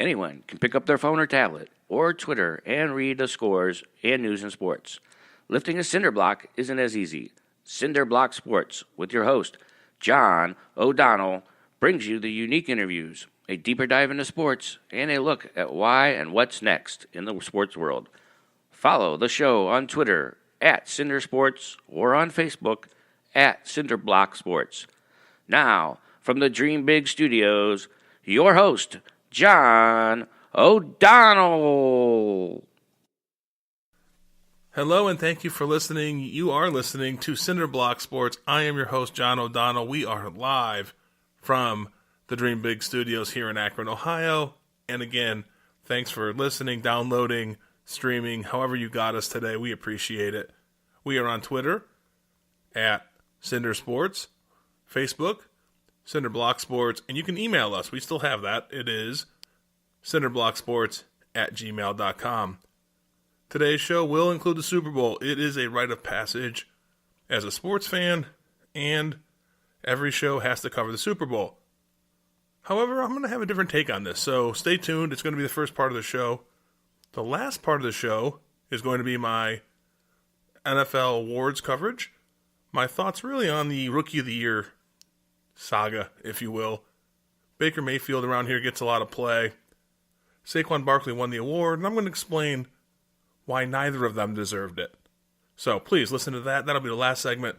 Anyone can pick up their phone or tablet or Twitter and read the scores and news and sports. Lifting a cinder block isn't as easy. Cinder Block Sports with your host, John O'Donnell, brings you the unique interviews, a deeper dive into sports, and a look at why and what's next in the sports world. Follow the show on Twitter at Cinder Sports or on Facebook at Cinder Block Sports. Now, from the Dream Big Studios, your host, John O'Donnell. Hello, and thank you for listening. You are listening to Cinder Block Sports. I am your host, John O'Donnell. We are live from the Dream Big Studios here in Akron, Ohio. And again, thanks for listening, downloading, streaming, however you got us today. We appreciate it. We are on Twitter at Cinder Sports, Facebook, Cinder Block Sports, and you can email us. We still have that. It is cinderblocksports@gmail.com. Today's show will include the Super Bowl. It is a rite of passage as a sports fan, and every show has to cover the Super Bowl. However, I'm going to have a different take on this, so stay tuned. It's going to be the first part of the show. The last part of the show is going to be my NFL awards coverage, my thoughts really on the Rookie of the Year saga, if you will. Baker Mayfield around here gets a lot of play. Saquon Barkley won the award, and I'm going to explain why neither of them deserved it. So please listen to that. That'll be the last segment.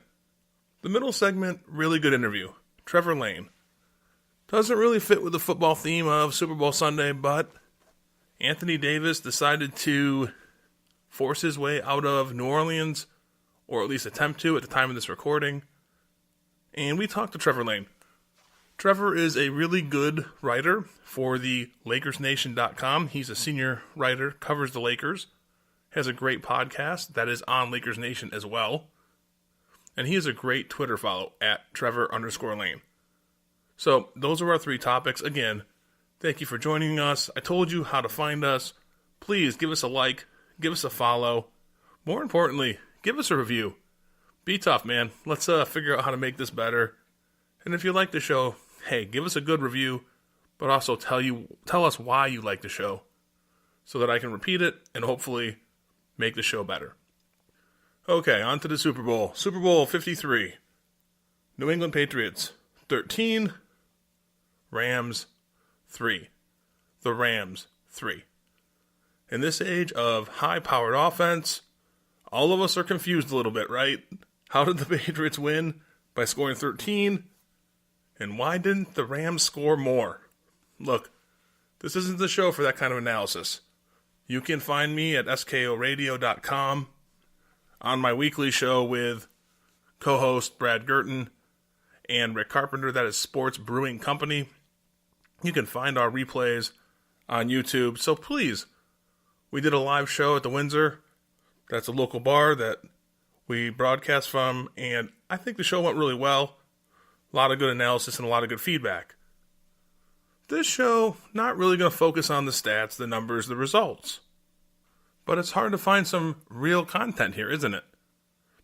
The middle segment, really good interview. Trevor Lane. Doesn't really fit with the football theme of Super Bowl Sunday, but Anthony Davis decided to force his way out of New Orleans, or at least attempt to at the time of this recording. And we talked to Trevor Lane. Trevor is a really good writer for the LakersNation.com. He's a senior writer, covers the Lakers, has a great podcast that is on Lakers Nation as well. And he is a great Twitter follow at Trevor_Lane. So those are our three topics. Again, thank you for joining us. I told you how to find us. Please give us a like, give us a follow. More importantly, give us a review. Be tough, man. Let's figure out how to make this better. And if you like the show, hey, give us a good review, but also tell us why you like the show so that I can repeat it and hopefully make the show better. Okay, on to the Super Bowl. Super Bowl 53. New England Patriots 13, Rams 3. The Rams 3. In this age of high-powered offense, all of us are confused a little bit, right? How did the Patriots win by scoring 13? And why didn't the Rams score more? Look, this isn't the show for that kind of analysis. You can find me at skoradio.com on my weekly show with co-host Brad Gurton and Rick Carpenter. That is Sports Brewing Company. You can find our replays on YouTube. So please, we did a live show at the Windsor. That's a local bar that we broadcast from, and I think the show went really well. A lot of good analysis and a lot of good feedback. This show, not really going to focus on the stats, the numbers, the results. But it's hard to find some real content here, isn't it?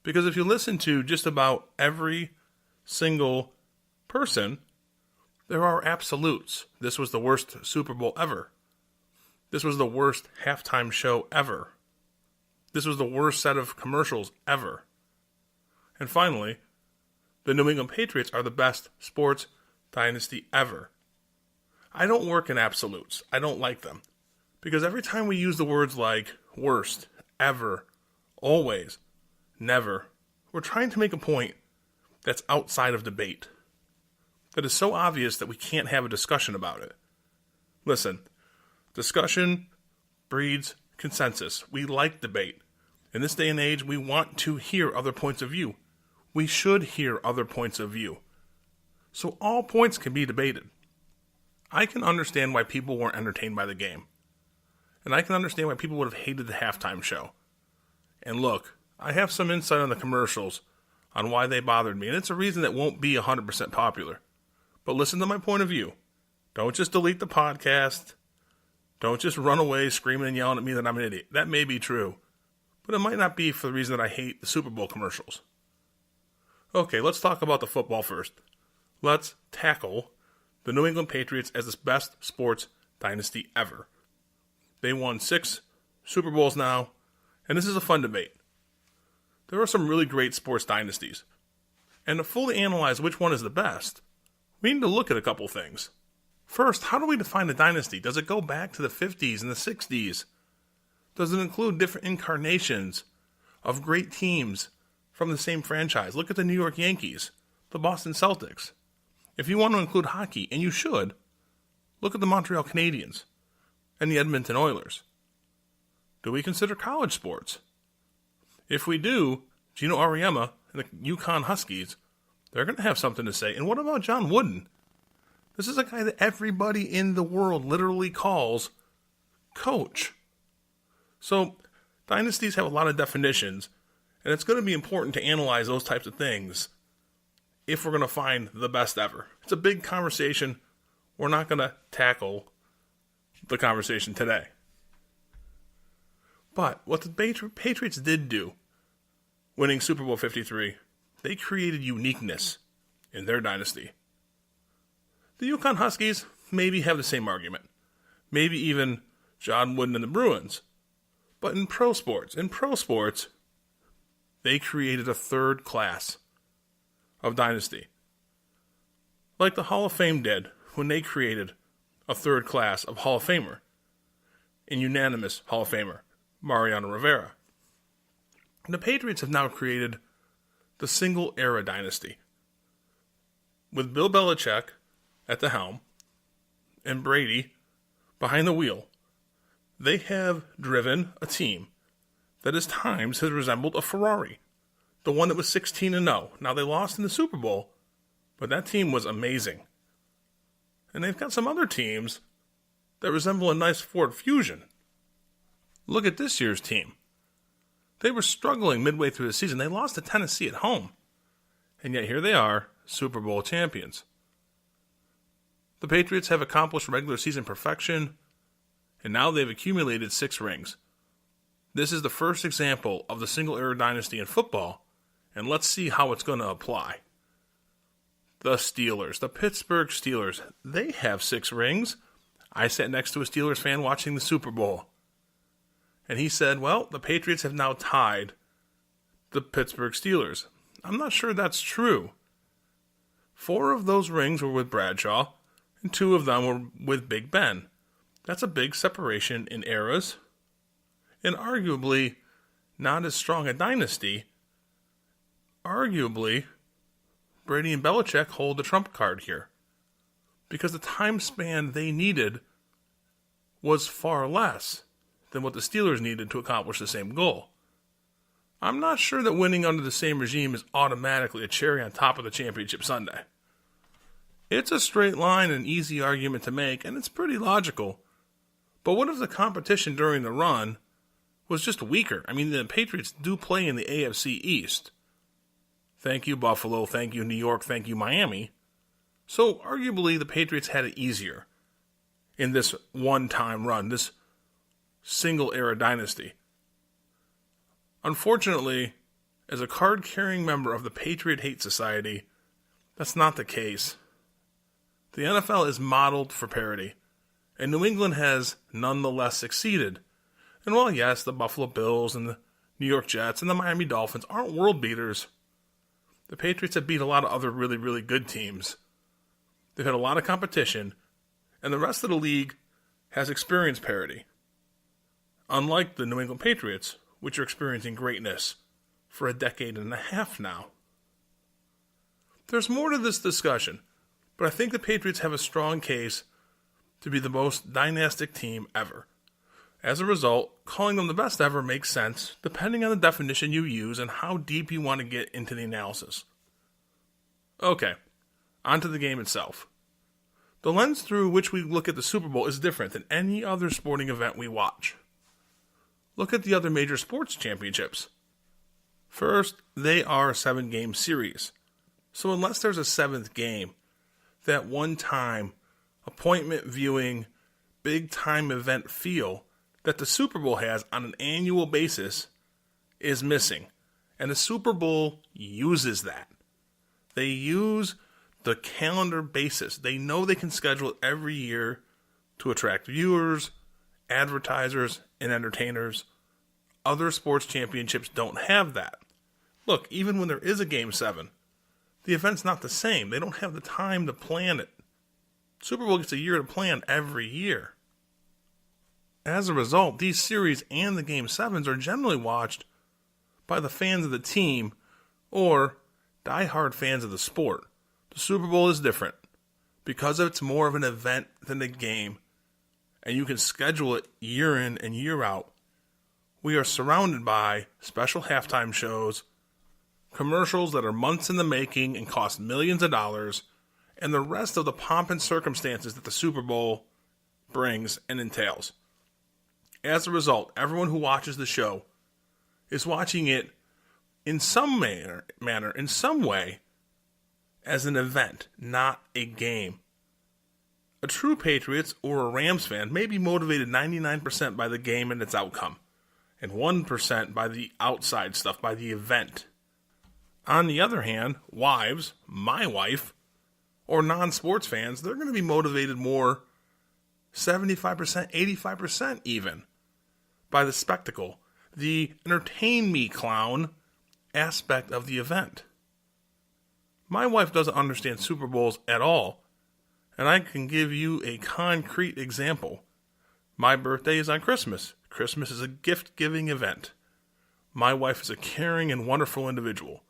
Because if you listen to just about every single person, there are absolutes. This was the worst Super Bowl ever. This was the worst halftime show ever. This was the worst set of commercials ever. And finally, the New England Patriots are the best sports dynasty ever. I don't work in absolutes. I don't like them. Because every time we use the words like worst, ever, always, never, we're trying to make a point that's outside of debate. That is so obvious that we can't have a discussion about it. Listen, discussion breeds consensus. We like debate. In this day and age, we want to hear other points of view. We should hear other points of view. So all points can be debated. I can understand why people weren't entertained by the game. And I can understand why people would have hated the halftime show. And look, I have some insight on the commercials on why they bothered me, and it's a reason that won't be 100% popular. But listen to my point of view. Don't just delete the podcast. Don't just run away screaming and yelling at me that I'm an idiot. That may be true, but it might not be for the reason that I hate the Super Bowl commercials. Okay, let's talk about the football first. Let's tackle the New England Patriots as the best sports dynasty ever. They won 6 Super Bowls now, and this is a fun debate. There are some really great sports dynasties, and to fully analyze which one is the best, we need to look at a couple things. First, how do we define a dynasty? Does it go back to the 50s and the 60s? Does it include different incarnations of great teams from the same franchise? Look at the New York Yankees, the Boston Celtics. If you want to include hockey, and you should, look at the Montreal Canadiens and the Edmonton Oilers. Do we consider college sports? If we do, Gino Auriemma and the Yukon Huskies, they're going to have something to say. And what about John Wooden? This is a guy that everybody in the world literally calls coach. So, dynasties have a lot of definitions, and it's going to be important to analyze those types of things if we're going to find the best ever. It's a big conversation. We're not going to tackle the conversation today. But what the Patriots did do, winning Super Bowl 53, they created uniqueness in their dynasty. The Yukon Huskies maybe have the same argument. Maybe even John Wooden and the Bruins. But in pro sports, they created a third class of dynasty. Like the Hall of Fame did when they created a third class of Hall of Famer, and unanimous Hall of Famer, Mariano Rivera. The Patriots have now created the single era dynasty. With Bill Belichick at the helm and Brady behind the wheel, they have driven a team that at times has resembled a Ferrari, the one that was 16-0. Now they lost in the Super Bowl, but that team was amazing. And they've got some other teams that resemble a nice Ford Fusion. Look at this year's team. They were struggling midway through the season. They lost to Tennessee at home. And yet here they are, Super Bowl champions. The Patriots have accomplished regular season perfection, and now they've accumulated 6 rings. This is the first example of the single-era dynasty in football, and let's see how it's going to apply. The Steelers, the Pittsburgh Steelers, they have 6 rings. I sat next to a Steelers fan watching the Super Bowl, and he said, well, the Patriots have now tied the Pittsburgh Steelers. I'm not sure that's true. 4 of those rings were with Bradshaw, and 2 of them were with Big Ben. That's a big separation in eras, and arguably not as strong a dynasty. Arguably, Brady and Belichick hold the trump card here, because the time span they needed was far less than what the Steelers needed to accomplish the same goal. I'm not sure that winning under the same regime is automatically a cherry on top of the championship sundae. It's a straight line and easy argument to make, and it's pretty logical. But what if the competition during the run was just weaker? I mean, the Patriots do play in the AFC East. Thank you, Buffalo. Thank you, New York. Thank you, Miami. So, arguably, the Patriots had it easier in this one-time run, this single-era dynasty. Unfortunately, as a card-carrying member of the Patriot Hate Society, that's not the case. The NFL is modeled for parity, and New England has nonetheless succeeded. And while, yes, the Buffalo Bills and the New York Jets and the Miami Dolphins aren't world beaters, the Patriots have beat a lot of other really, really good teams. They've had a lot of competition, and the rest of the league has experienced parity. Unlike the New England Patriots, which are experiencing greatness for a decade and a half now. There's more to this discussion, but I think the Patriots have a strong case to be the most dynastic team ever. As a result, calling them the best ever makes sense, depending on the definition you use and how deep you want to get into the analysis. Okay, on to the game itself. The lens through which we look at the Super Bowl is different than any other sporting event we watch. Look at the other major sports championships. First, they are 7-game series. So unless there's a 7th game, that one-time, appointment viewing, big-time event feel that the Super Bowl has on an annual basis is missing. And the Super Bowl uses that. They use the calendar basis. They know they can schedule it every year to attract viewers, advertisers, and entertainers. Other sports championships don't have that. Look, even when there is a Game 7, the event's not the same. They don't have the time to plan it. Super Bowl gets a year to plan every year. As a result, these series and the Game 7s are generally watched by the fans of the team or diehard fans of the sport. The Super Bowl is different because it's more of an event than a game, and you can schedule it year in and year out. We are surrounded by special halftime shows, commercials that are months in the making and cost millions of dollars, and the rest of the pomp and circumstances that the Super Bowl brings and entails. As a result, everyone who watches the show is watching it in some manner, in some way, as an event, not a game. A true Patriots or a Rams fan may be motivated 99% by the game and its outcome, and 1% by the outside stuff, by the event. On the other hand, wives, my wife, or non-sports fans, they're going to be motivated more 75%, 85% even, by the spectacle, the entertain me clown aspect of the event. My wife doesn't understand Super Bowls at all, and I can give you a concrete example. My birthday is on Christmas. Christmas is a gift-giving event. My wife is a caring and wonderful individual.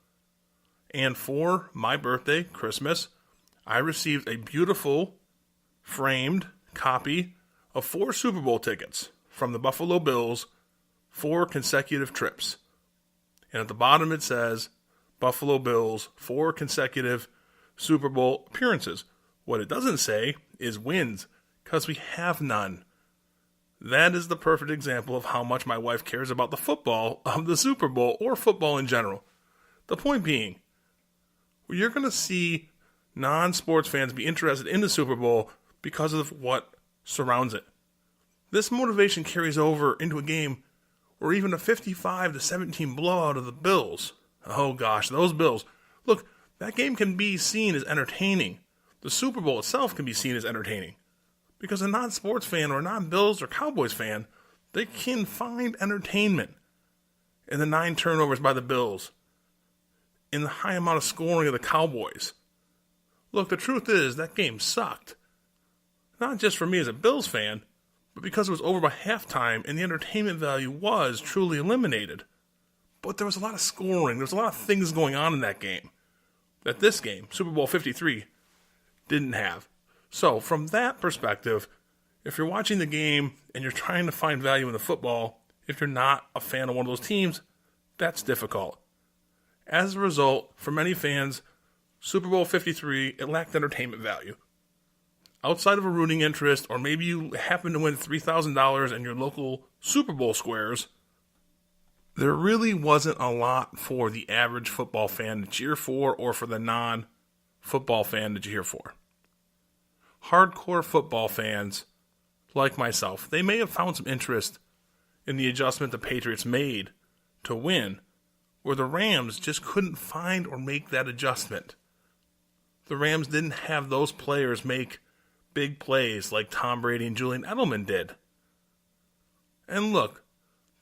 And for my birthday, Christmas, I received a beautiful, framed copy of 4 Super Bowl tickets from the Buffalo Bills, 4 consecutive trips. And at the bottom it says, Buffalo Bills, 4 consecutive Super Bowl appearances. What it doesn't say is wins, because we have none. That is the perfect example of how much my wife cares about the football of the Super Bowl, or football in general. The point being, you're going to see non-sports fans be interested in the Super Bowl because of what surrounds it. This motivation carries over into a game or even a 55-17 blowout of the Bills. Oh gosh, those Bills. Look, that game can be seen as entertaining. The Super Bowl itself can be seen as entertaining. Because a non-sports fan or a non-Bills or Cowboys fan, they can find entertainment in the 9 turnovers by the Bills, in the high amount of scoring of the Cowboys. Look, the truth is, that game sucked. Not just for me as a Bills fan, but because it was over by halftime and the entertainment value was truly eliminated. But there was a lot of scoring. There was a lot of things going on in that game that this game, Super Bowl 53, didn't have. So, from that perspective, if you're watching the game and you're trying to find value in the football, if you're not a fan of one of those teams, that's difficult. As a result, for many fans, Super Bowl 53, it lacked entertainment value. Outside of a rooting interest, or maybe you happen to win $3,000 in your local Super Bowl squares, there really wasn't a lot for the average football fan to cheer for, or for the non-football fan to cheer for. Hardcore football fans, like myself, they may have found some interest in the adjustment the Patriots made to win, where the Rams just couldn't find or make that adjustment. The Rams didn't have those players make big plays like Tom Brady and Julian Edelman did. And look,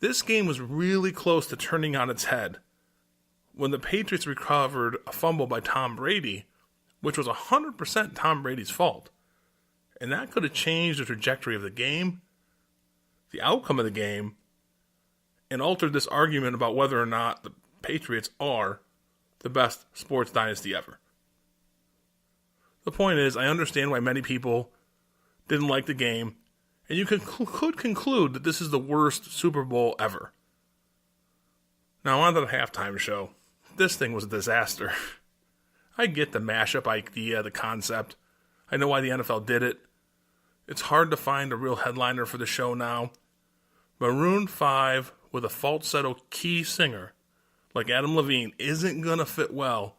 this game was really close to turning on its head when the Patriots recovered a fumble by Tom Brady, which was 100% Tom Brady's fault. And that could have changed the trajectory of the game, the outcome of the game, and altered this argument about whether or not the Patriots are the best sports dynasty ever. The point is, I understand why many people didn't like the game, and you could conclude that this is the worst Super Bowl ever. Now, on to the halftime show. This thing was a disaster. I get the mashup idea, the concept. I know why the NFL did it. It's hard to find a real headliner for the show now. Maroon 5 with a falsetto key singer like Adam Levine isn't going to fit well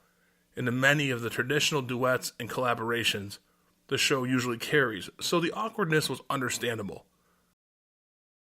into many of the traditional duets and collaborations the show usually carries, so the awkwardness was understandable.